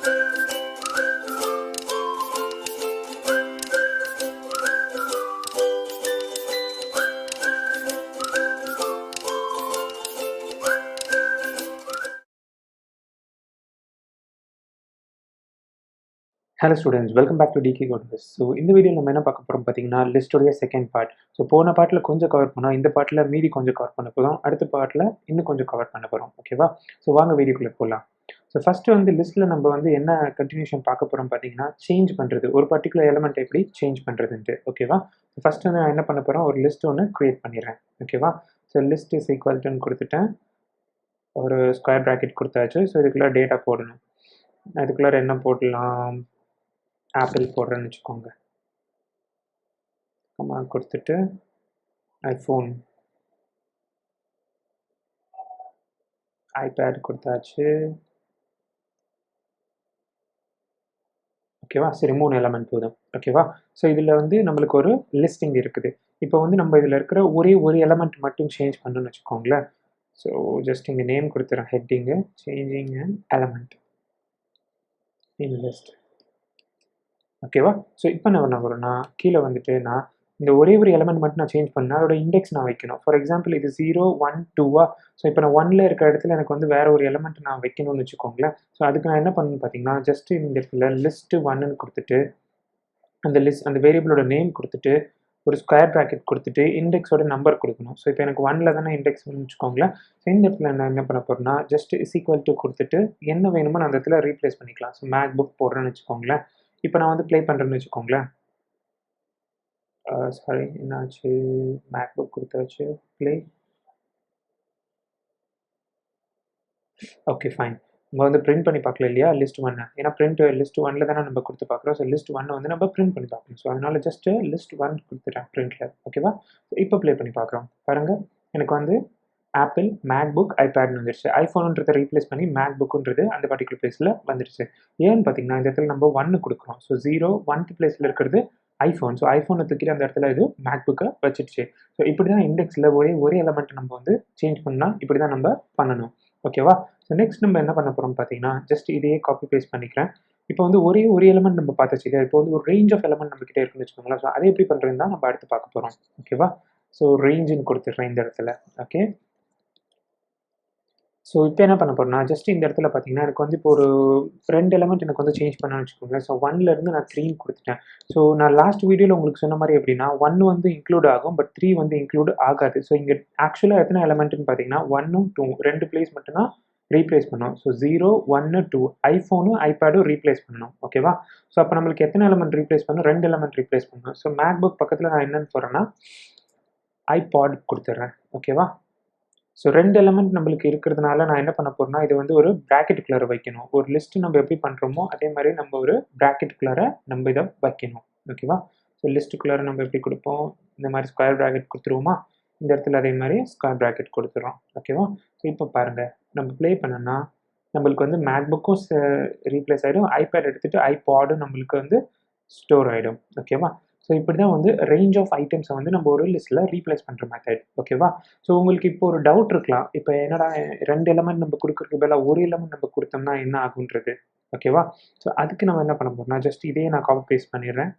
Hello students, welcome back to DK Coders. So இந்த வீடியோவில் நம்ம என்ன பார்க்க போகிறோம் பார்த்தீங்கன்னா லிஸ்டோடைய செகண்ட் பார்ட். ஸோ போன பார்ட்டில் கொஞ்சம் கவர் பண்ணோம், இந்த பார்ட்டில் மீதி கொஞ்சம் கவர் பண்ண போகிறோம், அடுத்த பார்ட்டில் இன்னும் கொஞ்சம் கவர் பண்ண போகிறோம். ஓகேவா? ஸோ வாங்க வீடியோக்குள்ளே போகலாம். ஸோ ஃபஸ்ட்டு வந்து லிஸ்ட்டில் நம்ம வந்து என்ன கண்டினியூஷன் பார்க்க போகிறோம் பார்த்தீங்கன்னா சேஞ்ச் பண்ணுறது, ஒரு பர்டிகுலர் எலமெண்ட் எப்படி சேஞ்ச் பண்ணுறதுன்ட்டு. ஓகேவா? ஸோ ஃபஸ்ட்டு வந்து நான் என்ன பண்ண போகிறேன், ஒரு லிஸ்ட் ஒன்று க்ரியேட் பண்ணிடுறேன். ஓகேவா? ஸோ லிஸ்ட் இஸ் ஈக்குவல் டுன்னு கொடுத்துட்டேன், ஒரு ஸ்கொயர் ப்ராக்கெட் கொடுத்தாச்சு. ஸோ இதுக்குள்ளே டேட்டா போடணும். அதுக்குள்ளே என்ன போடலாம், ஆப்பிள் போடுறேன்னு வச்சுக்கோங்க. கமா கொடுத்துட்டு ஐஃபோன், ஐபேட் கொடுத்தாச்சு. ஓகேவா? சரி, 3 எலமெண்ட் போதும். ஓகேவா? ஸோ இதில் வந்து நம்மளுக்கு ஒரு லிஸ்டிங் இருக்குது. இப்போ வந்து நம்ம இதில் இருக்கிற ஒரு எலமெண்ட் மட்டும் சேஞ்ச் பண்ணணும்னு வச்சுக்கோங்களேன். ஸோ ஜஸ்ட் இங்கே நேம் கொடுத்துறேன், heading changing and element in list. ஓகேவா? ஸோ இப்போ நான் என்ன பண்ணுறேன்னா, கீழே வந்துட்டு நான் இந்த ஒரே ஒரு எலமெண்ட் மட்டும் நான் சேஞ்ச் பண்ணேன், அதோட இண்டெக்ஸ் நான் வைக்கணும். ஃபார் எக்ஸாம்பிள் இது 0, 1, 2வா. ஸோ இப்போ நான் 1ல் இருக்கிற இடத்துல எனக்கு வந்து வேறு ஒரு எலமெண்ட் நான் வைக்கணும்னு வச்சுக்கோங்களேன். ஸோ அதுக்கு நான் என்ன பண்ணணும்னு பார்த்தீங்கன்னா, ஜஸ்ட்டு இந்த இடத்துல லிஸ்ட்டு 1ன்னு கொடுத்துட்டு அந்த வேரியபிளோட நேம் கொடுத்துட்டு ஒரு ஸ்கொயர் ப்ராக்கெட் கொடுத்துட்டு இண்டெக்ஸோட நம்பர் கொடுக்கணும். ஸோ இப்போ எனக்கு 1ல் தானே இண்டெக்ஸ் வச்சுக்கோங்களேன். ஸோ இந்த இடத்துல நான் என்ன பண்ண போகிறேன்னா, ஜஸ்ட் இஸ் ஈக்குவல் டு கொடுத்துட்டு என்ன வேணுமோ நான் அந்த இடத்துல ரீப்ளேஸ் பண்ணிக்கலாம். ஸோ மேக் புக் போடுறேன்னு வச்சுக்கோங்களேன். இப்போ நான் வந்து ப்ளே பண்ணுறேன்னு வச்சுக்கோங்களேன். சாரி, என்னாச்சு, மேக் புக் கொடுத்தாச்சு, ப்ளே. Okay fine. நம்ம வந்து பிரிண்ட் பண்ணி பார்க்கல இல்லையா லிஸ்ட் 1, ஏன்னா லிஸ்ட் 1ல் தானே நம்ம கொடுத்து பார்க்குறோம். ஸோ லிஸ்ட் 1 வந்து நம்ம பிரிண்ட் பண்ணி பார்க்கணும். ஸோ அதனால் ஜஸ்ட்டு லிஸ்ட் 1 கொடுத்துட்டேன் பிரிண்டில். ஓகேவா? ஸோ இப்போ ப்ளே பண்ணி பார்க்குறோம். பாருங்கள், எனக்கு வந்து ஆப்பிள், மேக் புக், ஐபேட்னு வந்துருச்சு. ஐஃபோனுன்றதை ரீப்ளேஸ் பண்ணி மேக் புக்குன்றது அந்த பர்டிகுலர் பிளேஸில் வந்துருச்சு. ஏன்னு பார்த்தீங்கன்னா இந்த இடத்துல நம்ம 1 கொடுக்குறோம். ஸோ 0, 1th பிளேஸில் இருக்கிறது ஐஃபோன். ஸோ ஐஃபோனை தூக்கிட்டு அந்த இடத்துல இது மேக் புக்கை வச்சிடுச்சு. ஸோ இப்படி தான் இண்டெக்ஸில் ஒரே எலமெண்ட் நம்ம வந்து சேஞ்ச் பண்ணால் இப்படி தான் நம்ம பண்ணணும். ஓகேவா? ஸோ நெக்ஸ்ட் நம்ம என்ன பண்ண போகிறோம் பார்த்தீங்கன்னா, ஜஸ்ட் இதையே காப்பி பேஸ்ட் பண்ணிக்கிறேன். இப்போ வந்து ஒரு எலமெண்ட் நம்ம பார்த்துச்சு இல்லையா, இப்போ வந்து ஒரு ரேஞ்ச் ஆஃப் எலமெண்ட் நம்ம கிட்டே இருக்குன்னு வச்சுக்கோங்களேன். ஸோ அதை எப்படி பண்ணுறதுன்னு தான் நம்ம அடுத்து பார்க்க போகிறோம். ஓகேவா? ஸோ ரேஞ்சுன்னு கொடுத்துட்றேன் இந்த இடத்துல. ஓகே, ஸோ இப்போ என்ன பண்ண போகிறேன்னா, ஜஸ்ட் இந்த இடத்துல பார்த்தீங்கன்னா எனக்கு வந்து இப்போ ஒரு 2 எலமெண்ட் எனக்கு வந்து சேஞ்ச் பண்ணணும்னு வச்சுக்கோங்களேன். ஸோ 1லேருந்து நான் 3 கொடுத்துட்டேன். ஸோ நான் லாஸ்ட் வீடியோவில் உங்களுக்கு சொன்ன மாதிரி எப்படின்னா 1 வந்து இன்க்ளூட் ஆகும், பட் 3 வந்து இன்க்ளூட் ஆகாது. ஸோ இங்கே ஆக்சுவலாக எத்தனை எலமெண்ட்னு பார்த்தீங்கன்னா 1ம் 2 2 பிளேஸ் மட்டும்தான் ரீப்ளேஸ் பண்ணணும். ஸோ 0, 1, 2 ஐஃபோனும் ஐபேடும் ரீப்ளேஸ் பண்ணணும். ஓகேவா? ஸோ அப்போ நம்மளுக்கு எத்தனை எலமெண்ட் ரீப்ளேஸ் பண்ணணும், 2 எலமெண்ட் ரீப்ளேஸ் பண்ணணும். ஸோ மேக் புக் பக்கத்தில் நான் என்னென்னு போகிறேன்னா ஐபாட் கொடுத்துட்றேன். ஓகேவா? ஸோ 2 எலமெண்ட் நம்மளுக்கு இருக்கிறதுனால நான் என்ன பண்ண போகிறேன்னா, இது வந்து ஒரு ப்ராக்கெட்டுக்குள்ளார வைக்கணும். ஒரு லிஸ்ட்டு நம்ம எப்படி பண்ணுறோமோ அதே மாதிரி நம்ம ஒரு ப்ராக்கெட்டுக்குள்ளார நம்ம இதை வைக்கணும். ஓகேவா? ஸோ லிஸ்ட்டுக்குள்ளார நம்ம எப்படி கொடுப்போம், இந்த மாதிரி ஸ்கொயர் ப்ராக்கெட் கொடுத்துருவோமா, இந்த இடத்துல அதே மாதிரி ஸ்கொயர் ப்ராக்கெட் கொடுத்துட்றோம். ஓகேவா? ஸோ இப்போ பாருங்கள், நம்ம ப்ளே பண்ணோன்னா நம்மளுக்கு வந்து மேக் புக்கும் ரீப்ளேஸ் ஆகிடும், ஐபேட் எடுத்துகிட்டு ஐபாடும் நம்மளுக்கு வந்து ஸ்டோர் ஆகிடும். ஓகேவா? ஸோ இப்படி தான் வந்து ரேஞ்ச் ஆஃப் ஐட்டம்ஸை வந்து நம்ம ஒரு லிஸ்ட்டில் ரீப்ளேஸ் பண்ணுற மெத்தட். ஓகேவா? ஸோ உங்களுக்கு இப்போ ஒரு டவுட் இருக்கலாம், இப்போ என்னடா 2 எலமெண்ட் நம்ம கொடுக்குறதுக்கு பதிலாக ஒரு எலமெண்ட் நம்ம கொடுத்தோம்னா என்ன ஆகுன்றது. ஓகேவா? ஸோ அதுக்கு நம்ம என்ன பண்ண போகிறோம்னா, ஜஸ்ட் இதே நான் காப்பி பேஸ்ட் பண்ணிடுறேன்.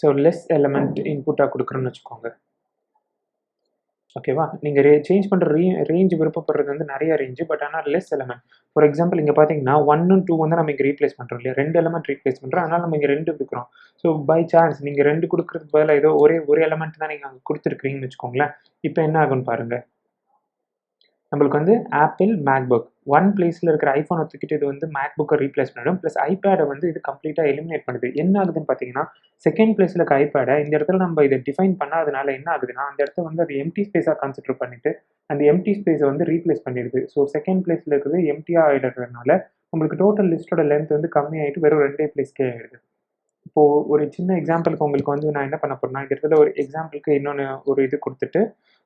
ஸோ லெஸ் எலமெண்ட் இன்புட்டாக கொடுக்குறோன்னு வச்சுக்கோங்க. ஓகேவா? நீங்கள் சேஞ்ச் பண்ணுற ரேஞ்ச் விருப்பப்படுறது வந்து நிறைய ரேஞ்சு, பட் ஆனால் லெஸ் எலமெண்ட். ஃபார் எக்ஸாம்பிள் இங்கே பார்த்தீங்கன்னா 1 2 வந்து நம்ம இங்கே ரீப்ளேஸ் பண்ணுறோம் இல்லையா, 2 எலமெண்ட் ரீப்ளேஸ் பண்ணுறோம், அதனால் நம்ம இங்கே 2 கொடுக்குறோம். ஸோ பை சான்ஸ் நீங்கள் 2 கொடுக்குறதுக்கு பதிலாக ஏதோ ஒரு எலமெண்ட் தான் நீங்கள் அங்கே கொடுத்துருக்கீங்கன்னு வச்சுக்கோங்களேன். இப்போ என்ன ஆகும்னு பாருங்கள், நம்மளுக்கு வந்து ஆப்பிள், மேக் புக் 1 பிளேஸில் இருக்கிற ஐஃபோனை தூக்கிட்டு இது வந்து மேக் புக்கை ரீப்ளேஸ் பண்ணிடும். ப்ளஸ் ஐபேடை வந்து இது கம்ப்ளீட்டாக எலிமினேட் பண்ணுது. என்ன ஆகுதுன்னு பார்த்தீங்கன்னா, செகண்ட் பிளேஸில் இருக்க ஐபேடை இந்த இடத்துல நம்ம இதை டிஃபைன் பண்ணாதனால என்ன ஆகுதுன்னா, அந்த இடத்த வந்து அது எம்டி ஸ்பேஸாக கன்சிடர் பண்ணிவிட்டு அந்த எம்டி ஸ்பேஸை வந்து ரீப்ளேஸ் பண்ணிடுது. ஸோ செகண்ட் பிளேஸில் இருக்கிறது எம்டியாக ஆகிடுறதுனால உங்களுக்கு டோட்டல் லிஸ்ட்டோட லென்த் வந்து கம்மியாகிட்டு வெறும் 2 பிளேஸ்க்கே ஆகிடுது. இப்போது ஒரு சின்ன எக்ஸாம்பிளுக்கு உங்களுக்கு வந்து நான் என்ன பண்ண போகிறேன்னா, இந்த இடத்துல ஒரு எக்ஸாம்பிளுக்கு இன்னொன்று ஒரு இது கொடுத்துட்டு,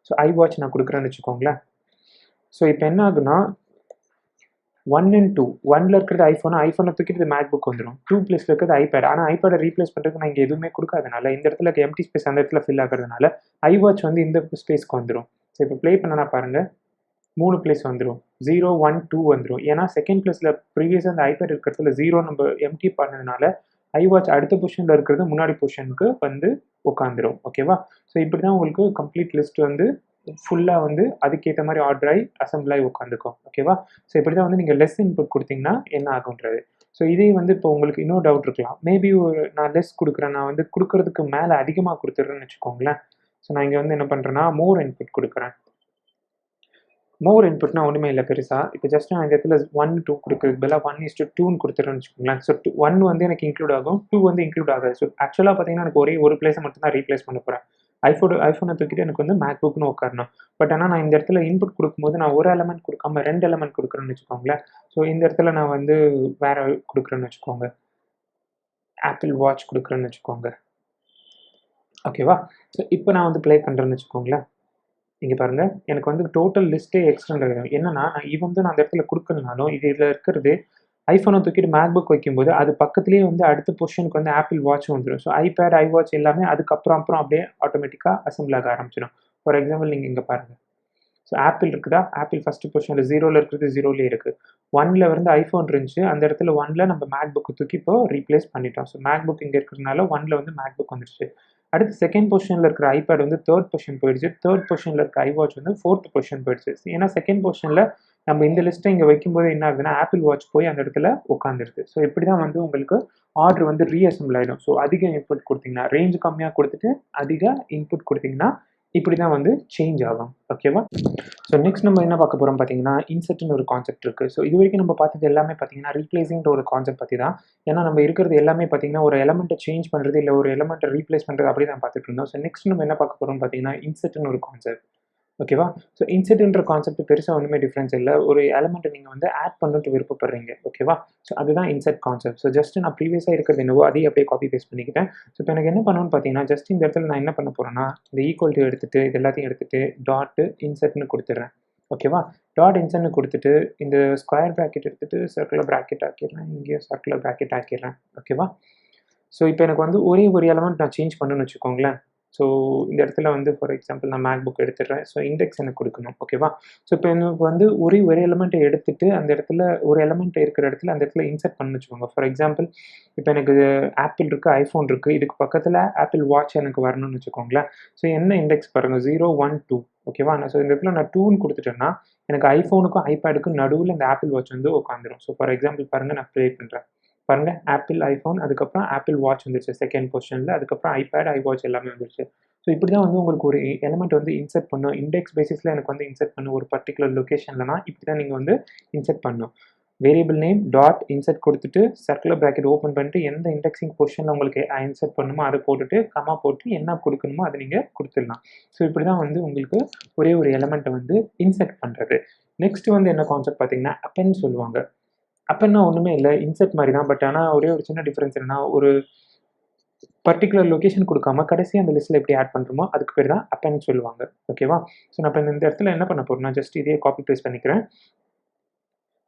ஸோ ஐ வாட்ச் நான் கொடுக்குறேன்னு வச்சுக்கோங்களேன். ஸோ இப்போ என்ன ஆகுனா 1 and 2, 1ல் இருக்கிறது ஐஃபோனை தூக்கிட்டு மேக் புக் வந்துடும். 2 பிளேஸில் இருக்கிறது ஐபேட். ஆனால் ஐபேடை ரீப்ளேஸ் பண்ணுறதுக்கு நான் இங்கே எதுவுமே கொடுக்காதனால இந்த இடத்துல எம்டி ஸ்பேஸ் அந்த இடத்துல ஃபில் ஆகிறதுனால ஐ வாட்ச் வந்து இந்த ஸ்பேஸ்க்கு வந்துடும். ஸோ இப்போ ப்ளே பண்ணனா பாருங்கள், 3 பிளேஸ் வந்துரும். 0, 1, 2 வந்துரும். ஏன்னா செகண்ட் பிளேஸ்ல ப்ரீவியஸா அந்த ஐபேட் இருக்கிறதுல 0 நம்ம எம்ப்டி பண்ணதுனால, ஐவாட்ச் அடுத்த பொசிஷன்ல இருக்கிறது முன்னாடி பொசிஷனுக்கு வந்து உட்காந்துரும். ஓகேவா? ஸோ இப்படி தான் உங்களுக்கு கம்ப்ளீட் லிஸ்ட் வந்து ஃபுல்லா வந்து அதுக்கேத்த மாரி ஆர்டர் ஆயி, அசெம்பிள் ஆயி உட்காந்துக்கும். ஓகேவா? ஸோ இப்படி தான் வந்து நீங்க லெஸ் இன்புட் குடுத்தீங்கன்னா என்ன ஆகுன்றது. ஸோ இதே வந்து இப்போ உங்களுக்கு இன்னொரு டவுட் இருக்கலாம். மேபி நான் லெஸ் குடுக்குறேன். நான் வந்து குடுக்குறதுக்கு மேல அதிகமா குடுத்துடுறேன்னு வச்சுக்கோங்களேன். ஸோ நான் இங்க வந்து என்ன பண்றேன்னா, மோர் இன்புட் குடுக்குறேன். மோர் இன்புட்னா ஒண்ணுமே இல்ல பெருசா. இப்ப ஜஸ்ட் நான் இந்த இடத்துல 1, 2 குடுக்குறதுக்கு பதிலா 1:2ன்னு குடுத்துறேன்னு வச்சுக்கோங்களேன். ஸோ 1 வந்து எனக்கு இன்க்ளூட் ஆகும். 2 வந்து இன்க்ளூட் ஆகாது. ஸோ ஆக்சுவலா பார்த்தீங்கன்னா, எனக்கு ஒரே ஒரு பிளேஸ மட்டும் தான் ரீப்ளேஸ் பண்ண போறேன். ஐஃபோன தூக்கிட்டு எனக்கு வந்து மேக்புக்ன்னு உட்காரணும். பட் ஆனா நான் இந்த இடத்துல இன்புட் குடுக்கும்போது நான் ஒரு எலமெண்ட் குடுக்காம 2 எலமெண்ட் குடுக்குறேன்னு வச்சுக்கோங்களேன். ஸோ இந்த இடத்துல நான் வந்து வேற குடுக்குறேன்னு வச்சுக்கோங்க. ஆப்பிள் வாட்ச் குடுக்குறேன்னு வச்சுக்கோங்க. ஓகேவா? ஸோ இப்ப நான் வந்து ப்ளே பண்றேன்னு வச்சுக்கோங்களேன். இங்க பாருங்க. எனக்கு வந்து டோட்டல் லிஸ்ட்டே எக்ஸ்டெண்ட் ஆயிடும். என்னன்னா, நான் அந்த இடத்துல குடுக்கலனாலும், இதுல இருக்கிறது ஐஃபோன தூக்கிட்டு மேக்புக் வைக்கும்போது, அது பக்கத்திலேயே வந்து அடுத்த பொசிஷனுக்கு வந்து ஆப்பிள் வாட்ச்சும் வந்துரும். ஸோ ஐபேட், ஐவாட்ச் எல்லாமே அதுக்கப்புறம் அப்படியே ஆட்டோமேட்டிக்கா அசெம்பிள் ஆக ஆரம்பிச்சிடும். ஃபார் எக்ஸாம்பிள் நீங்க இங்க பாருங்க. ஸோ ஆப்பிள் இருக்குதா? ஆப்பிள் ஃபர்ஸ்ட் பொசிஷன்ல 0ல இருக்கிறது 0லயே இருக்கு. 1ல வந்து ஐஃபோன் இருந்துச்சு. அந்த இடத்துல 1ல நம்ம மேக்புக்க தூக்கி இப்போ ரீப்ளேஸ் பண்ணிட்டோம். ஸோ மேக்புக் இங்க இருக்கிறதுனால 1ல வந்து மேக்புக் வந்துருச்சு. அடுத்து செகண்ட் பொசிஷன்ல இருக்கிற ஐபேட் வந்து 3 பொசிஷன் போயிடுச்சு. 3 பொசிஷன்ல இருக்க ஐவாட்ச் வந்து 4த் பொசிஷன் போயிடுச்சு. ஏன்னா செகண்ட் பொசிஷன்ல நம்ம இந்த லிஸ்ட்ட இங்க வைக்கும்போது என்ன ஆகுதுன்னா, ஆப்பிள் வாட்ச் போய் அந்த இடத்துல உட்காந்துருது. ஸோ இப்படி தான் வந்து உங்களுக்கு ஆர்டர் வந்து ரீஅசெம்பிள் ஆயிடும். ஸோ அதிக இன்புட் குடுத்தீங்கன்னா, ரேஞ்ச் கம்மியா குடுத்துட்டு அதிக இன்புட் குடுத்தீங்கன்னா, இப்படி தான் வந்து சேஞ்ச் ஆகும். ஓகேவா? ஸோ நெக்ஸ்ட் நம்ம என்ன பார்க்க போறோம் பார்த்தீங்கன்னா, இன்செர்ட்ன்னு ஒரு கான்செப்ட் இருக்கு. ஸோ இதுவரைக்கும் நம்ம பார்த்தது எல்லாமே பார்த்தீங்கன்னா, ரீப்ளேசிங்ன்ற ஒரு கான்செப்ட் பத்தி தான். ஏன்னா நம்ம இருக்கிறது எல்லாமே பார்த்தீங்கன்னா, ஒரு எலமெண்ட்ட சேஞ்ச் பண்றது, இல்ல ஒரு எலமெண்ட்ட ரீப்ளேஸ் பண்றது அப்படி தான் பார்த்துட்டு இருந்தோம். ஸோ நெக்ஸ்ட் நம்ம என்ன பார்க்க போறோம்னு பார்த்தீங்கன்னா, இன்செர்ட்ன்னு ஒரு கான்செப்ட். ஓகேவா? ஸோ இன்செர்ட்ன்ற கான்செப்ட் பெருசா ஒண்ணுமே டிஃபரன்ஸ் இல்ல. ஒரு எலமெண்ட்ட நீங்க வந்து ஆட் பண்ணணும்னு விருப்பப்படுறீங்க. ஓகேவா? ஸோ அதுதான் இன்செர்ட் கான்செப்ட். ஸோ ஜஸ்ட் நான் ப்ரீவியஸா இருக்கிறது என்னவோ அதையே அப்படியே காப்பி பேஸ்ட் பண்ணிக்கிட்டேன். ஸோ இப்போ எனக்கு என்ன பண்ணணும்னு பார்த்தீங்கன்னா, ஜஸ்ட் இந்த இடத்துல நான் என்ன பண்ண போறேன்னா, இந்த ஈக்குவல் டூ எடுத்துட்டு, இது எல்லாத்தையும் எடுத்துட்டு, டாட் இன்செர்ட்ன்னு குடுத்துடுறேன். ஓகேவா? டாட் இன்செர்ட்ன்னு குடுத்துட்டு, இந்த ஸ்கொயர் பிராக்கெட் எடுத்துட்டு சர்க்குலர் பிராக்கெட் ஆக்கிடுறேன். இங்கேயும் சர்க்குலர் பிராக்கெட் ஆக்கிடுறேன். ஓகேவா? ஸோ இப்போ எனக்கு வந்து ஒரே ஒரு எலமெண்ட் நான் சேஞ்ச் பண்ணணும்னு வச்சுக்கோங்களேன். ஸோ இந்த இடத்துல வந்து ஃபார் எக்ஸாம்பிள் நான் மேக்புக் எடுத்துடுறேன். ஸோ இண்டெக்ஸ் எனக்கு குடுக்கணும். ஓகேவா? ஸோ இப்போ எனக்கு வந்து ஒரே ஒரு எலமெண்ட்ட எடுத்துட்டு, அந்த இடத்துல ஒரு எலமெண்ட் இருக்கிற இடத்துல அந்த இடத்துல இன்செர்ட் பண்ணணும்னு வச்சுக்கோங்க. ஃபார் எக்ஸாம்பிள் இப்போ எனக்கு ஆப்பிள் இருக்கு, ஐஃபோன் இருக்கு. இதுக்கு பக்கத்துல ஆப்பிள் வாட்ச் எனக்கு வரணும்னு வச்சுக்கோங்களேன். ஸோ என்ன இண்டெக்ஸ் பாருங்க 0, 1, 2 ஓகேவா? ஸோ இந்த இடத்துல நான் 2ன்னு குடுத்துட்டேன்னா, எனக்கு ஐஃபோனுக்கும் ஐபேடுக்கும் நடுவுல இந்த ஆப்பிள் வாட்ச் வந்து உட்காந்துரும். ஸோ ஃபார் எக்ஸாம்பிள் பாருங்க நான் ப்ளே பண்றேன். பாருங்க ஆப்பிள், ஐஃபோன் அதுக்கப்புறம் ஆப்பிள் வாட்ச் வந்துருச்சு செகண்ட் பொசிஷன்ல. அதுக்கப்புறம் ஐபேட், ஐவாட்ச் எல்லாமே வந்துருச்சு. ஸோ இப்படி தான் வந்து உங்களுக்கு ஒரு எலிமெண்ட் வந்து இன்செர்ட் பண்ணும். இண்டெக்ஸ் பேசிஸ்ல எனக்கு வந்து இன்செர்ட் பண்ணும். ஒரு பர்ட்டிகுலர் லொகேஷன்லனா இப்படி தான் நீங்க வந்து இன்செர்ட் பண்ணணும். வேரியபிள் நேம் டாட் இன்செர்ட் குடுத்துட்டு, சர்க்குலர் பிராக்கெட் ஓப்பன் பண்ணிட்டு, எந்த இண்டெக்ஸிங் பொசிஷன்ல உங்களுக்கு இன்செர்ட் பண்ணணுமோ அத போட்டுட்டு, கமா போட்டு என்ன குடுக்கணுமோ அத நீங்க குடுத்துடலாம். ஸோ இப்படி தான் வந்து உங்களுக்கு ஒரே ஒரு எலிமெண்ட்ட வந்து இன்செர்ட் பண்றது. நெக்ஸ்ட் வந்து என்ன கான்செப்ட் பார்த்தீங்கன்னா, அப்பெண்ட் சொல்லுவாங்க. அப்பெண்ட்னா ஒண்ணுமே இல்ல. இன்செர்ட் மாரி தான். பட் ஆனா ஒரே ஒரு சின்ன டிஃபரன்ஸ் என்னன்னா, ஒரு பர்ட்டிகுலர் லொகேஷன் குடுக்காம கடைசியா அந்த லிஸ்ட்ல எப்படி ஆட் பண்றோமோ, அதுக்கு பேர் தான் அப்பெண்ட் சொல்லுவாங்க. ஓகேவா? ஸோ நான் இப்ப இந்த இடத்துல என்ன பண்ண போறேன்னா, ஜஸ்ட் இதையே காப்பி பேஸ்ட் பண்ணிக்கிறேன்.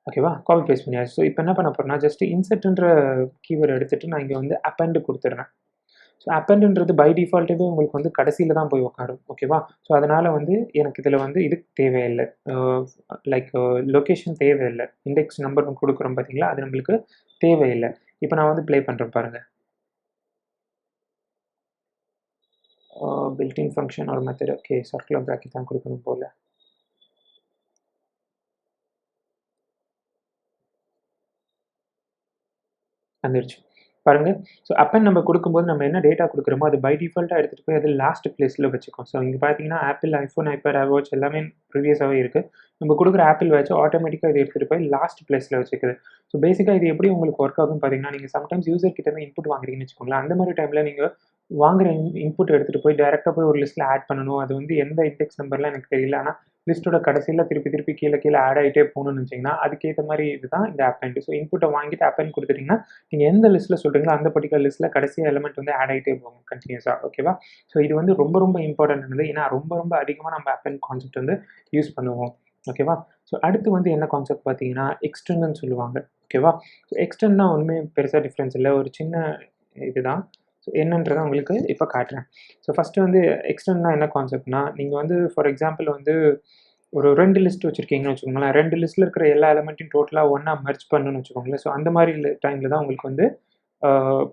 ஓகேவா? காப்பி பேஸ்ட் பண்ணியாச்சு. ஸோ இப்ப என்ன பண்ண போறேன்னா, ஜஸ்ட் இன்செர்ட்ன்ற கீவேர்ட் எடுத்துட்டு நான் இங்க வந்து அப்பெண்ட் குடுத்துடுறேன். ஸோ அப்பெண்ட்ன்றது பை டிஃபால்ட்டாவே உங்களுக்கு வந்து கடைசில தான் போய் உட்காரும். ஓகேவா? ஸோ அதனால வந்து எனக்கு இதுல வந்து இது தேவையில்ல. அ லைக் லொகேஷன் தேவையில்ல. இண்டெக்ஸ் நம்பர் குடுக்குறோம் பார்த்தீங்களா? அது நம்மளுக்கு தேவையில்ல. இப்ப நான் வந்து ப்ளே பண்றேன் பாருங்க. பில்ட் இன் ஃபங்ஷன் ஒரு மெத்தட். ஓகே. சர்க்குலர் பிராக்கெட் தான் குடுக்கணும் போல. வந்துருச்சு. பாருங்க. ஸோ அப்பெண்ட் நம்ம குடுக்கும்போது நம்ம என்ன டேட்டா குடுக்குறோமோ, அது பை டிஃபால்ட்டா எடுத்துட்டு போய் அது லாஸ்ட் பிளேஸ்ல வச்சுக்கும். ஸோ இங்க பார்த்தீங்கன்னா, ஆப்பிள், ஐஃபோன், ஐபேட், ஐவாட்ச் எல்லாமே ப்ரீவியஸாவே இருக்கு. நம்ம குடுக்குற ஆப்பிள் வாட்ச் ஆட்டோமேட்டிக்கா இத எடுத்துட்டு போய் லாஸ்ட் பிளேஸ்ல வச்சுக்குது. ஸோ பேசிக்கா இது எப்படி உங்களுக்கு ஒர்க் ஆகும்னு பார்த்தீங்கன்னா, நீங்க சம்டைம்ஸ் யூசர் கிட்ட இருந்து இன்புட் வாங்குறீங்கன்னு வச்சுக்கோங்களேன். அந்த மாரி டைம்ல நீங்க வாங்குற இன்புட் எடுத்துட்டு போய் டைரக்ட்டா போய் ஒரு லிஸ்ட்ல ஆட் பண்ணணும். அது வந்து எந்த இண்டெக்ஸ் நம்பர்லாம் எனக்கு தெரியல. ஆனா லிஸ்ட்டோட கடைசில திருப்பி கீழ ஆட் ஆயிட்டே போணும்னு நெனச்சீங்கன்னா, அதுக்கேத்த மாரி இதுதான் இந்த அப்பெண்ட். ஸோ இன்புட்ட வாங்கிட்டு அப்பெண்ட் குடுத்துட்டீங்கன்னா, நீங்க எந்த லிஸ்ட்ல சொல்றீங்களோ அந்த பர்ட்டிகுலர் லிஸ்ட்ல கடைசி எலிமெண்ட் வந்து ஆட் ஆயிட்டே போகும் கன்டினியூஸா. ஓகேவா? ஸோ இது வந்து ரொம்ப இம்பார்ட்டன்ட்டானது. ஏன்னா ரொம்ப அதிகமா நம்ம அப்பெண்ட் கான்செப்ட் வந்து யூஸ் பண்ணுவோம். ஓகேவா? ஸோ அடுத்து வந்து என்ன கான்செப்ட் பார்த்தீங்கன்னா, எக்ஸ்டெண்ட்ன்னு சொல்லுவாங்க. ஓகேவா? ஸோ எக்ஸ்டெண்ட்னா ஒண்ணுமே பெருசா டிஃபரன்ஸ் இல்ல. ஒரு சின்ன இதுதான். ஸோ என்னன்றத உங்களுக்கு இப்ப காட்டுறேன். ஸோ ஃபர்ஸ்ட்டு வந்து எக்ஸ்டெண்ட்னா என்ன கான்செப்ட்னா, நீங்க வந்து ஃபார் எக்ஸாம்பிள் வந்து ஒரு 2 லிஸ்ட் வச்சுருக்கீங்கன்னு வச்சுக்கோங்களேன். 2 லிஸ்ட்ல இருக்கிற எல்லா எலிமெண்ட்டையும் டோட்டலா ஒண்ணா மெர்ஜ் பண்ணணும்னு வச்சுக்கோங்களேன். ஸோ அந்த மாரி டைம்ல தான் உங்களுக்கு வந்து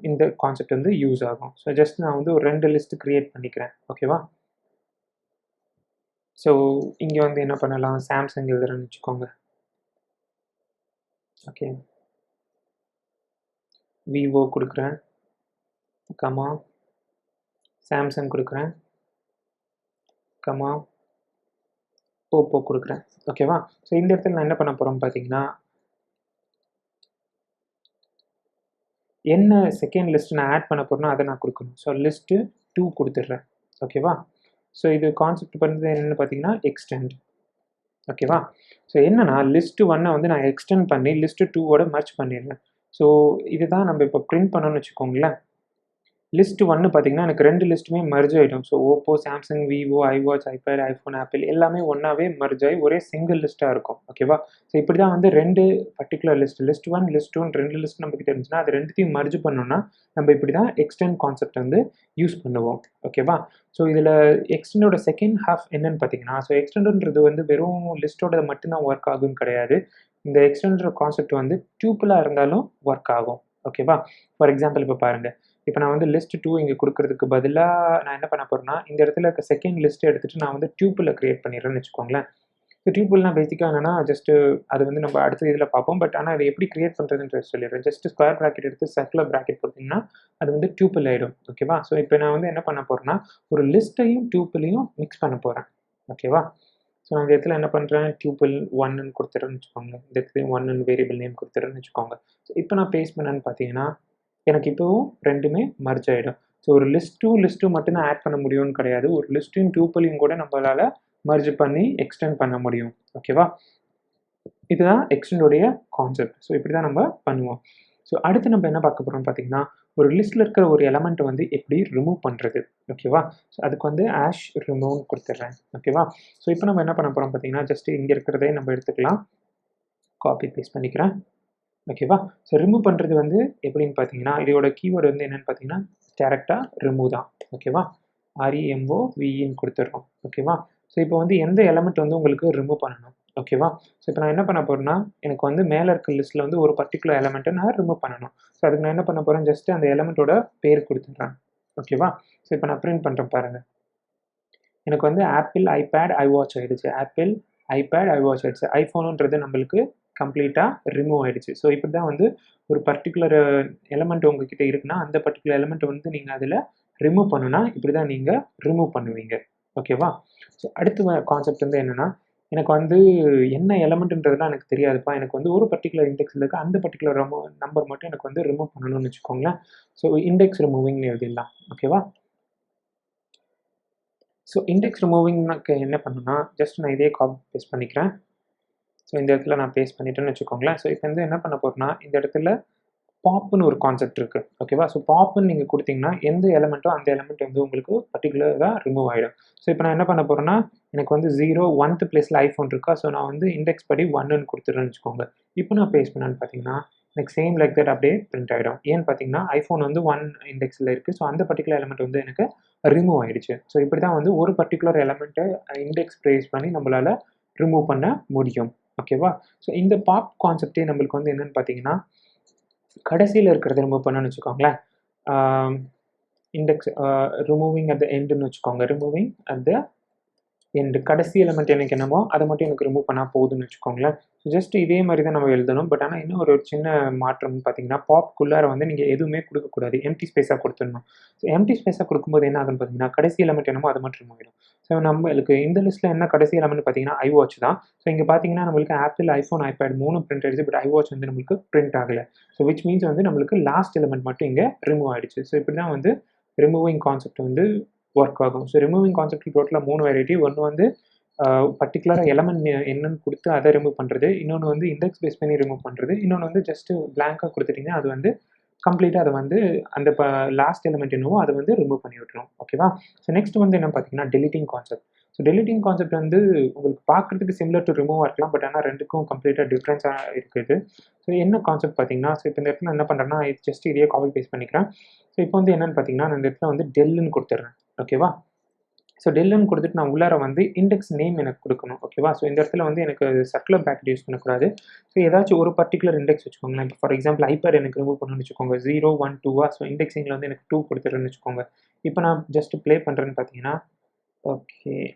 இந்த கான்செப்ட் வந்து யூஸ் ஆகும். ஸோ ஜஸ்ட் நான் வந்து ஒரு 2 லிஸ்ட் கிரியேட் பண்ணிக்கிறேன். ஓகேவா? ஸோ இங்க வந்து என்ன பண்ணலாம்? சாம்சங் எழுதுறேன்னு வச்சுக்கோங்க. ஓகே. விவோ குடுக்குறேன். கமா. சாம்சங் குடுக்குறேன். கமா. ஓப்போ குடுக்குறேன். ஓகேவா? ஸோ இந்த இடத்துல நான் என்ன பண்ண போறேன்னு பார்த்தீங்கன்னா, என்ன செகண்ட் லிஸ்ட் நான் ஆட் பண்ண போறேனோ அத நான் குடுக்கணும். So list 2 குடுத்துடுறேன். ஓகேவா? ஸோ இது கான்செப்ட் பண்ணது என்னன்னு பார்த்தீங்கன்னா, எக்ஸ்டெண்ட். ஓகேவா? ஸோ என்னன்னா லிஸ்ட் 1 வந்து நான் எக்ஸ்டெண்ட் பண்ணி லிஸ்ட் 2 ஓட மெர்ஜ் பண்ணிடுறேன். ஸோ இதுதான் நம்ம இப்போ பிரிண்ட் பண்ணணும்னு வச்சுக்கோங்களேன். லிஸ்ட் 1 பார்த்தீங்கன்னா, எனக்கு 2 லிஸ்ட்டுமே மெர்ஜ் ஆயிடும். So Oppo, Samsung, Vivo, iWatch, iPad, iPhone, apple எல்லாமே ஒண்ணாவே மெர்ஜ் ஆயி ஒரே சிங்கிள் லிஸ்ட்டா இருக்கும். ஓகேவா? ஸோ இப்படி தான் வந்து 2 பர்ட்டிகுலர் லிஸ்ட் 1, லிஸ்ட் 2ன்னு 2 லிஸ்ட் நம்மகிட்ட இருந்துச்சுன்னா, அது 2த்தையும் மெர்ஜ் பண்ணணும்னா, நம்ம இப்படி தான் எக்ஸ்டெண்ட் கான்செப்ட் வந்து யூஸ் பண்ணுவோம். ஓகேவா? ஸோ இதில எக்ஸ்டெண்டோட செகண்ட் ஹால்ஃப் என்னன்னு பார்த்தீங்கன்னா, ஸோ எக்ஸ்டெண்டுன்றது வந்து வெறும் லிஸ்ட்டோட மட்டும் தான் ஒர்க் ஆகும்னு கிடையாது. இந்த எக்ஸ்டெண்டர் கான்செப்ட் வந்து டியூப்பிளா இருந்தாலும் ஒர்க் ஆகும். ஓகேவா? ஃபார் எக்ஸாம்பிள் இப்போ பாருங்க. இப்ப நான் வந்து லிஸ்ட் 2 இங்க குடுக்குறதுக்கு பதிலா நான் என்ன பண்ண போறேன்னா, இந்த இடத்துல இருக்க செகண்ட் லிஸ்ட் எடுத்துட்டு நான் வந்து டியூப்பிள கிரியேட் பண்ணிடுறேன்னு வச்சுக்கோங்களேன். ஸோ டியூப்பிள்னா பேசிக்கா என்னன்னா, ஜஸ்ட் அது வந்து நம்ம அடுத்த இதுல பார்ப்போம். பட் ஆனா அத எப்படி கிரியேட் பண்றதுன்றது சொல்லிடுறேன். ஜஸ்ட் ஸ்கொயர் பிராக்கெட் எடுத்து சர்க்குலர் பிராக்கெட் போட்டீங்கன்னா, அது வந்து டியூப்பிள் ஆயிடும். ஓகேவா? ஸோ இப்ப நான் வந்து என்ன பண்ண போறேன்னா, ஒரு லிஸ்ட்டையும் டியூப்பிளையும் மிக்ஸ் பண்ண போறேன். ஓகேவா? ஸோ நான் இந்த இடத்துல என்ன பண்றேன், டியூப்பிள் 1ன்னு குடுத்துறேன்னு வச்சுக்கோங்க. இந்த இடத்துல 1ன்னு வேரியபிள் நேம் குடுத்துறேன்னு வச்சுக்கோங்க. ஸோ இப்ப நான் பேஸ்ட் பண்ணேன்னு பார்த்தீங்கன்னா, எனக்கு இப்பவும் 2மே மெர்ஜ் ஆயிடும். ஸோ ஒரு லிஸ்ட் 2 மட்டும் தான் ஆட் பண்ண முடியும்னு கிடையாது. ஒரு லிஸ்ட்டையும் டியூப்பிளையும் கூட நம்மளால மெர்ஜ் பண்ணி எக்ஸ்டெண்ட் பண்ண முடியும். ஓகேவா? இதுதான் எக்ஸ்டெண்டோடைய கான்செப்ட். ஸோ இப்படி தான் நம்ம பண்ணுவோம். ஸோ அடுத்து நம்ம என்ன பார்க்க போறோம்னு பார்த்தீங்கன்னா, ஒரு லிஸ்ட்ல இருக்கிற ஒரு எலமெண்ட்ட வந்து எப்படி ரிமூவ் பண்றது? ஓகேவா? ஸோ அதுக்கு வந்து ஹாஷ் ரிமூவ்னு குடுத்துடுறேன். ஓகேவா? ஸோ இப்போ நம்ம என்ன பண்ண போறோம் பார்த்தீங்கன்னா, ஜஸ்ட் இங்க இருக்கிறதே நம்ம எடுத்துக்கலாம். காப்பி பேஸ்ட் பண்ணிக்கிறேன். ஓகேவா? ஸோ ரிமூவ் பண்றது வந்து எப்படின்னு பார்த்தீங்கன்னா, இதோட கீவேர்ட் வந்து என்னன்னு பார்த்தீங்கன்னா, டைரக்ட்டா ரிமூவ் தான். ஓகேவா? REMOVEன்னு குடுத்துடுறோம். ஓகேவா? ஸோ இப்போ வந்து எந்த எலிமெண்ட் வந்து உங்களுக்கு ரிமூவ் பண்ணணும். ஓகேவா? ஸோ இப்போ நான் என்ன பண்ண போறேன்னா, எனக்கு வந்து மேல இருக்க லிஸ்ட்ல வந்து ஒரு பர்ட்டிகுலர் எலிமெண்ட்ட நான் ரிமூவ் பண்ணணும். ஸோ அதுக்கு நான் என்ன பண்ண போறேன், ஜஸ்ட் அந்த எலிமெண்ட்டோட பேர் குடுத்துடுறேன். ஓகேவா? ஸோ இப்போ நான் பிரிண்ட் பண்றேன் பாருங்க. எனக்கு வந்து ஆப்பிள், ஐபேட், ஐவாட்ச் ஆயிடுச்சு. ஆப்பிள், ஐபேட், ஐவாட்ச் ஆயிடுச்சு. ஐஃபோனுன்றது நம்மளுக்கு கம்ப்ளீட்டா ரிமூவ் ஆயிடுச்சு. ஸோ இப்படி தான் வந்து ஒரு பர்ட்டிகுலர் எலிமெண்ட் உங்ககிட்ட இருக்குன்னா, அந்த பர்ட்டிகுலர் எலிமெண்ட் வந்து நீங்க அதில ரிமூவ் பண்ணணும்னா, இப்படி தான் நீங்க ரிமூவ் பண்ணுவீங்க. ஓகேவா? ஸோ அடுத்து கான்செப்ட் வந்து என்னன்னா, எனக்கு வந்து என்ன எலிமெண்ட்ன்றதுலாம் எனக்கு தெரியாதுப்பா. எனக்கு வந்து ஒரு பர்ட்டிகுலர் இண்டெக்ஸ்ல இருக்க அந்த பர்ட்டிகுலர் நம்பர் மட்டும் எனக்கு வந்து ரிமூவ் பண்ணணும்னு வச்சுக்கோங்களேன். ஸோ இண்டெக்ஸ் ரிமூவிங்ன்னு எழுதிடலாம். ஓகேவா? ஸோ இண்டெக்ஸ் ரிமூவிங்க்கு என்ன பண்ணணும்னா, ஜஸ்ட் நான் இதே காப்பி பேஸ்ட் பண்ணிக்கிறேன். ஸோ இந்த இடத்துல நான் பேஸ்ட் பண்ணிட்டேன்னு வச்சுக்கோங்களேன். ஸோ இப்போ வந்து என்ன பண்ண போறேன்னா, இந்த இடத்துல பாப்ன்னு ஒரு கான்செப்ட் இருக்கு. ஓகேவா? ஸோ பாப்ன்னு நீங்க குடுத்தீங்கன்னா, எந்த எலிமெண்ட்டோ அந்த எலிமெண்ட் வந்து உங்களுக்கு பர்ட்டிகுலரா ரிமூவ் ஆயிடும். ஸோ இப்போ நான் என்ன பண்ண போறேன்னா, எனக்கு வந்து 0 1th பிளேஸ்ல ஐஃபோன் இருக்கா? ஸோ நான் வந்து இண்டெக்ஸ் படி 1ன்னு குடுத்துடுறேன்னு வச்சுக்கோங்க. இப்போ நான் பேஸ்ட் பண்ணேன்னு பார்த்தீங்கன்னா, எனக்கு சேம் லைக் தட் அப்படியே பிரிண்ட் ஆயிடும். ஏன்னு பார்த்தீங்கன்னா, ஐஃபோன் வந்து 1 இண்டெக்ஸ்ல இருக்கு. ஸோ அந்த பர்ட்டிகுலர் எலிமெண்ட் வந்து எனக்கு ரிமூவ் ஆயிடுச்சு. ஸோ இப்படி தான் வந்து ஒரு பர்ட்டிகுலர் எலிமெண்ட்ட இண்டெக்ஸ் பேஸ் பண்ணி நம்மளால ரிமூவ் பண்ண முடியும். ஓகேவா? ஸோ இந்த பாப் கான்செப்ட்டே நம்மளுக்கு வந்து என்னன்னு பார்த்தீங்கன்னா, கடைசியில இருக்கிறத ரிமூவ் பண்ணணும்னு வச்சுக்கோங்களேன். ஆ இண்டெக்ஸ் ரிமூவிங் அட் த எண்டுன்னு வச்சுக்கோங்க. ரிமூவிங் அட் த எண்ட் கடைசி எலிமெண்ட் எனக்கு என்னமோ, அத மட்டும் எனக்கு ரிமூவ் பண்ணா போதும்னு வச்சுக்கோங்களேன். ஜஸ்ட் இதே மாரி தான் நம்ம எழுதணும். பட் ஆனா இன்னும் ஒரு சின்ன மாற்றம்னு பார்த்தீங்கன்னா, பாப்க்குள்ளார வந்து நீங்க எதுவுமே குடுக்கக்கூடாது. எம்ப்டி ஸ்பேஸா குடுத்துடணும். ஸோ எம்ப்டி ஸ்பேஸா குடுக்கும்போது என்ன ஆகும்னு பார்த்தீங்கன்னா, கடைசி எலிமெண்ட் என்னமோ அது மட்டும் ரிமூவ் ஆயிடும். ஸோ நம்மளுக்கு இந்த லிஸ்ட்ல என்ன கடைசி எலிமெண்ட் பார்த்தீங்கன்னா, ஐவாட்ச் தான். ஸோ இங்க பார்த்தீங்கன்னா, நம்மளுக்கு ஆப்பிள், ஐஃபோன், ஐபேட் 3ம் பிரிண்ட் ஆயிடுச்சு. பட் ஐவாட்ச் வந்து நம்மளுக்கு பிரிண்ட் ஆகல. ஸோ விச் மீன்ஸ் வந்து நம்மளுக்கு லாஸ்ட் எலிமெண்ட் மட்டும் இங்க ரிமூவ் ஆயிடுச்சு. ஸோ இப்படி தான் வந்து ரிமூவிங் கான்செப்ட் வந்து ஒர்க் ஆகும். ஸோ ரிமூவிங் கான்செப்ட் டோட்டலா 3 வேரைட்டி. ஒண்ணு வந்து பர்ட்டிகுலரா எலமெண்ட் என்னன்னு குடுத்து அத ரிமூவ் பண்றது. இன்னொன்னு வந்து இண்டெக்ஸ் பேஸ் பண்ணி ரிமூவ் பண்றது. இன்னொன்னு வந்து ஜஸ்ட் பிளாங்க்கா குடுத்துட்டீங்கன்னா, அது வந்து கம்ப்ளீட்டா அத வந்து அந்த லாஸ்ட் எலிமெண்ட் என்னவோ அத வந்து ரிமூவ் பண்ணி விட்டுரும். ஓகேவா? ஸோ நெக்ஸ்ட் வந்து என்னன்னு பார்த்தீங்கன்னா, deleting concept. So deleting concept வந்து உங்களுக்கு பார்க்கறதுக்கு சிமிலர் டூ ரிமூவா இருக்கலாம். பட் ஆனா 2க்கும் கம்ப்ளீட்டா டிஃபரன்ஸா இருக்குது. ஸோ என்ன கான்செப்ட் பார்த்தீங்கன்னா, ஸோ இப்போ இந்த இடத்துல என்ன பண்றேன்னா, ஜஸ்ட் இதையே காப்பி பேஸ்ட் பண்ணிக்கிறேன். ஸோ இப்போ வந்து என்னன்னு பார்த்தீங்கன்னா, நான் இந்த இடத்துல வந்து டெல்ன்னு குடுத்துடுறேன். ஓகேவா? ஸோ டெல்லுன்னு கொடுத்துட்டு நான் உள்ளார வந்து இண்டெக்ஸ் நேம் எனக்கு கொடுக்கணும். ஓகேவா? ஸோ இந்த இடத்துல வந்து எனக்கு சர்க்குலர் பிராக்கெட் யூஸ் பண்ணக்கூடாது. ஸோ ஏதாச்சும் ஒரு பர்ட்டிகுலர் இண்டெக்ஸ் வச்சுக்கோங்களேன். இப்போ ஃபார் எக்ஸாம்பிள் ஐபேட் எனக்கு ரிமூவ் பண்ணணும்னு வச்சுக்கோங்க. 0, 1, 2 ஸோ இண்டெக்ஸிங்கில் வந்து எனக்கு 2 கொடுத்துட்றேன்னு வச்சுக்கோங்க. இப்போ நான் ஜஸ்ட் ப்ளே பண்ணுறேன்னு பார்த்தீங்கன்னா,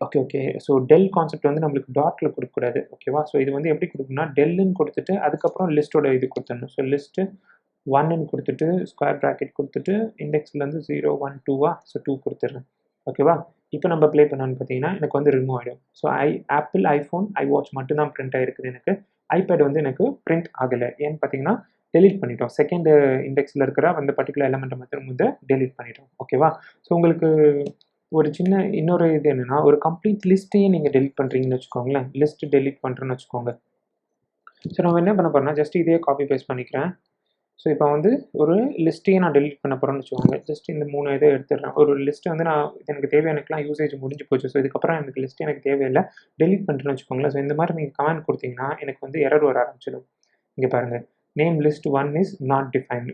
ஓகே. ஸோ டெல் கான்செப்ட் வந்து நம்மளுக்கு டாட்ல கொடுக்கக்கூடாது. ஓகேவா? ஸோ இது வந்து எப்படி கொடுக்கணும்னா, டெல்லுன்னு கொடுத்துட்டு அதுக்கப்புறம் லிஸ்ட்டோட இது கொடுத்துடணும். ஸோ லிஸ்ட்டு 1ன்னு கொடுத்துட்டு ஸ்கொயர் பிராக்கெட் கொடுத்துட்டு இண்டெக்ஸ்லேருந்து 0, 1, 2 ஸோ 2 கொடுத்துட்றேன். ஓகேவா? இப்போ நம்ம ப்ளே பண்ணோன்னு பார்த்தீங்கன்னா, எனக்கு வந்து ரிமூவ் ஆகிடும். ஸோ ஆப்பிள், ஐஃபோன், ஐவாட்ச் மட்டும் தான் பிரிண்ட் ஆகிருக்குது எனக்கு. ஐபேட் வந்து எனக்கு பிரிண்ட் ஆகலை. ஏன்னு பார்த்தீங்கன்னா, டெலீட் பண்ணிட்டோம். செகண்ட் இண்டெக்ஸில் இருக்கிற அந்த பர்ட்டிகுலர் எலமெண்ட்டை மட்டும் வந்து டெலீட் பண்ணிட்டோம். ஓகேவா? ஸோ உங்களுக்கு ஒரு சின்ன இன்னொரு இது என்னன்னா, ஒரு கம்ப்ளீட் லிஸ்ட்டையே நீங்கள் டெலீட் பண்ணுறீங்கன்னு வச்சுக்கோங்களேன். லிஸ்ட் டெலீட் பண்ணுறேன்னு வச்சுக்கோங்க. ஸோ நம்ம என்ன பண்ண போறோம்னா, ஜஸ்ட் இதே காப்பி பேஸ்ட் பண்ணிக்கிறேன். ஸோ இப்போ வந்து ஒரு லிஸ்ட்டையே நான் டெலீட் பண்ண போகிறேன்னு வச்சுக்கோங்க. ஜஸ்ட் இந்த 3 இதை எடுத்துடுறேன். ஒரு லிஸ்ட்டு வந்து நான் எனக்கு தேவையானக்கலாம் யூசேஜ் முடிஞ்சு போச்சு. ஸோ இதுக்கப்புறம் எனக்கு லிஸ்ட் எனக்கு தேவையில்லை. டெலீட் பண்ணுறேன்னு வச்சுக்கோங்களேன். ஸோ இந்த மாதிரி நீங்கள் கமெண்ட் கொடுத்தீங்கன்னா, எனக்கு வந்து எரர் வர ஆரம்பிச்சிடும். இங்கே பாருங்கள், name list 1 is not defined.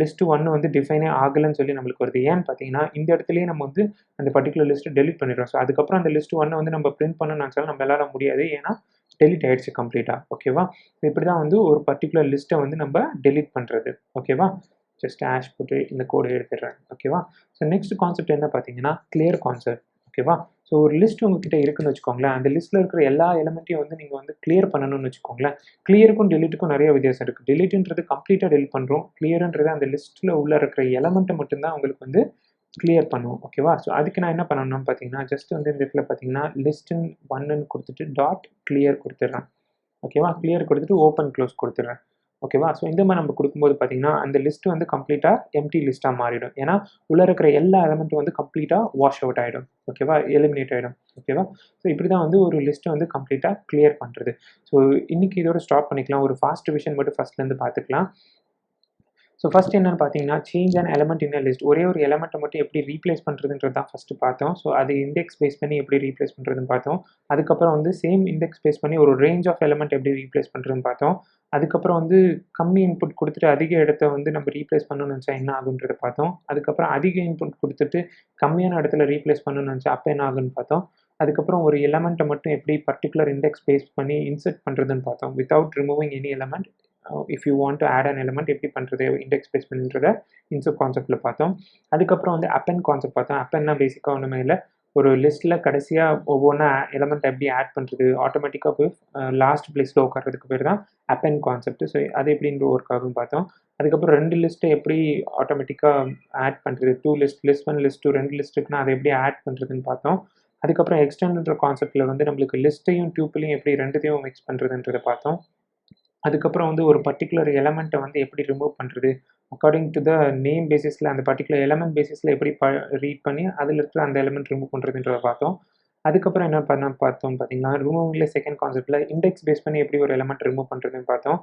List 1 வந்து டிஃபைனே ஆகலைன்னு சொல்லி நம்மளுக்கு வருது. ஏன்னு பார்த்தீங்கன்னா, இந்த இடத்துலயே நம்ம வந்து அந்த பர்ட்டிகுலர் லிஸ்ட்டை டெலீட் பண்ணிடுறோம். ஸோ அதுக்கப்புறம் அந்த லிஸ்ட் 1 வந்து நம்ம பிரிண்ட் பண்ணணும்னு நினச்சாலும் நம்மளால முடியாது. ஏன்னா டெலீட் ஆயிடுச்சு கம்ப்ளீட்டா. ஓகேவா? இப்படி தான் வந்து ஒரு பர்ட்டிகுலர் லிஸ்ட்டை வந்து நம்ம டெலீட் பண்ணுறது. ஓகேவா? ஜஸ்ட் ஹேஷ் போட்டு இந்த கோடை எடுத்துடுறேன். ஓகேவா? ஸோ நெக்ஸ்ட் கான்செப்ட் என்ன பார்த்தீங்கன்னா, கிளியர் கான்செப்ட். ஓகேவா? ஸோ ஒரு லிஸ்ட் உங்ககிட்ட இருக்குன்னு வச்சுக்கோங்களேன். அந்த லிஸ்ட்டில் இருக்கிற எல்லா எலிமெண்ட்டையும் வந்து நீங்கள் வந்து கிளியர் பண்ணணும்னு வச்சுக்கோங்களேன். கிளியருக்கும் டெலீட்டுக்கும் நிறைய வித்தியாசம் இருக்குது. டெலீட்டுன்றது கம்ப்ளீட்டாக டெலீட் பண்ணுறோம். கிளியர்ன்றது அந்த லிஸ்ட்டில் உள்ள இருக்கிற எலமெண்ட்டை மட்டும்தான் உங்களுக்கு வந்து கிளியர் பண்ணுவோம். ஓகேவா? ஸோ அதுக்கு நான் என்ன பண்ணணும்னு பார்த்தீங்கன்னா, ஜஸ்ட் வந்து இந்த இடத்துல பார்த்தீங்கன்னா, லிஸ்ட்டுன்னு 1ன்னு கொடுத்துட்டு டாட் கிளியர் கொடுத்துட்றேன். ஓகேவா? கிளியர் கொடுத்துட்டு ஓப்பன் க்ளோஸ் கொடுத்துட்றேன். ஓகேவா? ஸோ இந்த மாதிரி நம்ம கொடுக்கும்போது பார்த்தீங்கன்னா, அந்த லிஸ்ட் வந்து கம்ப்ளீட்டாக எம்ப்டி லிஸ்ட்டா மாறிடும். ஏன்னா, உள்ள இருக்கிற எல்லா எலிமெண்ட்டும் வந்து கம்ப்ளீட்டா வாஷ் அவுட் ஆயிடும். ஓகேவா? எலிமினேட் ஆயிடும். ஓகேவா? ஸோ இப்படி தான் வந்து ஒரு லிஸ்ட்ட வந்து கம்ப்ளீட்டா கிளியர் பண்றது. ஸோ இன்னைக்கு இதோட ஸ்டாப் பண்ணிக்கலாம். ஒரு ஃபாஸ்ட் ரிவிஷன் மட்டும் ஃபர்ஸ்ட்லேருந்து பார்த்துக்கலாம். ஸோ ஃபர்ஸ்ட் என்னன்னு பார்த்தீங்கன்னா, change an element in a list. ஒரே ஒரு எலிமெண்ட்டை மட்டும் எப்படி ரீப்ளேஸ் பண்ணுறதுன்றது தான் ஃபர்ஸ்ட் பார்த்தோம். ஸோ அது இண்டெக்ஸ் பேஸ் பண்ணி எப்படி ரீப்ளேஸ் பண்ணுறதுன்னு பார்த்தோம். அதுக்கப்புறம் வந்து சேம் இண்டெக்ஸ் பேஸ் பண்ணி ஒரு ரேஞ்ச் ஆஃப் எலிமெண்ட் எப்படி ரீப்ளேஸ் பண்ணுறதுன்னு பார்த்தோம். அதுக்கப்புறம் வந்து கம்மி இன்புட் கொடுத்துட்டு அதிக இடத்த வந்து நம்ம ரீப்ளேஸ் பண்ணணும்னு நினச்சா என்ன ஆகுன்றத பார்த்தோம். அதுக்கப்புறம் அதிக இன்புட் கொடுத்துட்டு கம்மியான இடத்துல ரீப்ளேஸ் பண்ணணும்னு நினச்சா அப்போ என்ன ஆகுன்னு பார்த்தோம். அதுக்கப்புறம் ஒரு எலிமெண்ட்டை மட்டும் எப்படி பர்ட்டிகுலர் இண்டெக்ஸ் பேஸ் பண்ணி இன்சர்ட் பண்ணுறதுன்னு பார்த்தோம். Without removing any element if you want to add an element எப்படி பண்ணுறது இண்டெக்ஸ் பேஸ் பண்ணுறத இன்சர்ட் கான்செப்ட்டில் பார்த்தோம். அதுக்கப்புறம் வந்து அப்பெண்ட் கான்செப்ட் பார்த்தோம். அப்பெண்ட்னா பேசிக்காக ஒன்றுமே இல்லை. ஒரு லிஸ்ட்டில் கடைசியாக ஒவ்வொன்றா எலிமெண்ட் எப்படி ஆட் பண்ணுறது ஆட்டோமேட்டிக்காக போய் லாஸ்ட் பிளேஸில் உட்கார்றதுக்கு பேர் தான் அப்பெண்ட் கான்செப்ட். ஸோ அது எப்படி ஒர்க் ஆகும்னு பார்த்தோம். அதுக்கப்புறம் 2 லிஸ்ட்டை எப்படி ஆட்டோமேட்டிக்காக ஆட் பண்ணுறது 2 லிஸ்ட், லிஸ்ட் 1, லிஸ்ட் 2 2 லிஸ்ட் இருக்குன்னா அதை எப்படி ஆட் பண்ணுறதுன்னு பார்த்தோம். அதுக்கப்புறம் எக்ஸ்டெண்ட்ன்ற கான்செப்ட்டில் வந்து நம்மளுக்கு லிஸ்ட்டையும் டியூப்பிளையும் எப்படி 2த்தையும் மிக்ஸ் பண்ணுறதுன்றதை பார்த்தோம். அதுக்கப்புறம் வந்து ஒரு பர்ட்டிகுலர் எலிமெண்ட்டை வந்து எப்படி ரிமூவ் பண்ணுறது அக்கார்டிங் டு த நேம் பேசிஸில் அந்த பர்ட்டிகுலர் எலிமெண்ட் பேசிஸில் எப்படி ரீட் பண்ணி அதில் இருக்கிற அந்த எலிமெண்ட் ரிமூவ் பண்ணுறதுன்றதை பார்த்தோம். அதுக்கப்புறம் என்ன பார்த்தோம் பார்த்தீங்கன்னா, ரிமூவிங்கில் செகண்ட் கான்செப்ட்டில் இண்டெக்ஸ் பேஸ் பண்ணி எப்படி ஒரு எலிமெண்ட் ரிமூவ் பண்ணுறதுன்னு பார்த்தோம்.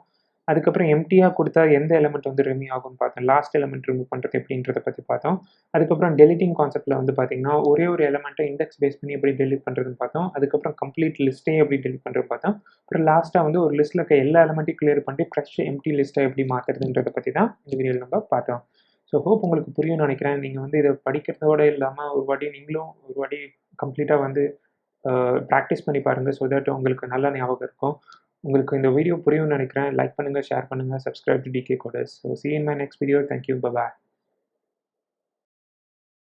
அதுக்கப்புறம் எம்ப்டியாக கொடுத்தா எந்த எலிமெண்ட் வந்து ரிமூவ் ஆகும்னு பார்த்தோம். லாஸ்ட் எலிமெண்ட் ரிமூவ் பண்ணுறது எப்படின்றத பற்றி பார்த்தோம். அதுக்கப்புறம் டெலிட்டிங் கான்செப்ட்டில் வந்து பார்த்தீங்கன்னா, ஒரே ஒரு எலிமெண்ட்டை இண்டெக்ஸ் பேஸ் பண்ணி எப்படி டெலிட் பண்ணுறதுன்னு பார்த்தோம். அதுக்கப்புறம் கம்ப்ளீட் லிஸ்ட்டையும் எப்படி டெலிட் பண்ணுறது பார்த்தோம். அப்புறம் லாஸ்ட்டாக வந்து ஒரு லிஸ்ட்டில் இருக்க எல்லா எலிமெண்ட்டையும் கிளியர் பண்ணி ஃப்ரெஷ் எம்ப்டி லிஸ்ட்டை எப்படி மாற்றுறதுன்றத பற்றி தான் இந்த வீடியோவில் நம்ம பார்த்தோம். ஸோ ஹோப் உங்களுக்கு புரியும்னு நினைக்கிறேன். நீங்கள் வந்து இதை படிக்கிறதோட இல்லாமல் ஒரு வாட்டி நீங்களும் ஒரு வாட்டி கம்ப்ளீட்டாக வந்து ப்ராக்டிஸ் பண்ணி பாருங்கள். ஸோ தட் உங்களுக்கு நல்ல ஞாபகம் இருக்கும். உங்களுக்கு இந்த வீடியோ புரியும்னு நினைக்கிறேன். லைக் பண்ணுங்கள், ஷேர் பண்ணுங்கள், subscribe to DK Coders. So see you in my next video. Thank you. Bye bye.